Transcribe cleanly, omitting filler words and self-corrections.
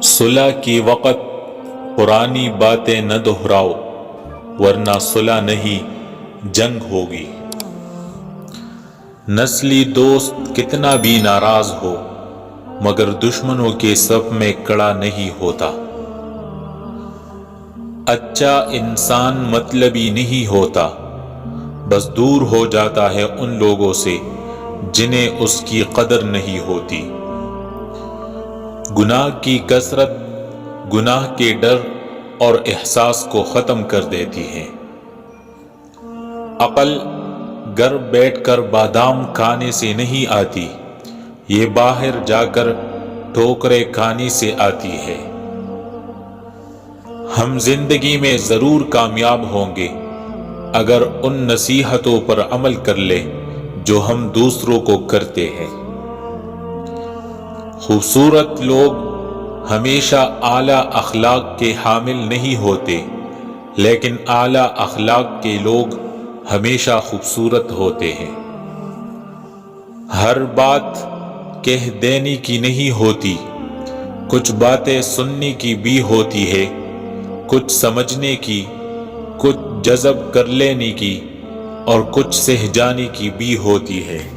صلح کی وقت پرانی باتیں نہ دہراؤ، ورنہ صلح نہیں جنگ ہوگی۔ نسلی دوست کتنا بھی ناراض ہو مگر دشمنوں کے صف میں کھڑا نہیں ہوتا۔ اچھا انسان مطلبی نہیں ہوتا، بس دور ہو جاتا ہے ان لوگوں سے جنہیں اس کی قدر نہیں ہوتی۔ گناہ کی کثرت گناہ کے ڈر اور احساس کو ختم کر دیتی ہے۔ عقل گھر بیٹھ کر بادام کھانے سے نہیں آتی، یہ باہر جا کر ٹھوکریں کھانے سے آتی ہے۔ ہم زندگی میں ضرور کامیاب ہوں گے اگر ان نصیحتوں پر عمل کر لیں جو ہم دوسروں کو کرتے ہیں۔ خوبصورت لوگ ہمیشہ اعلیٰ اخلاق کے حامل نہیں ہوتے، لیکن اعلیٰ اخلاق کے لوگ ہمیشہ خوبصورت ہوتے ہیں۔ ہر بات کہہ دینے کی نہیں ہوتی، کچھ باتیں سننے کی بھی ہوتی ہے، کچھ سمجھنے کی، کچھ جذب کر لینے کی اور کچھ سہ جانے کی بھی ہوتی ہے۔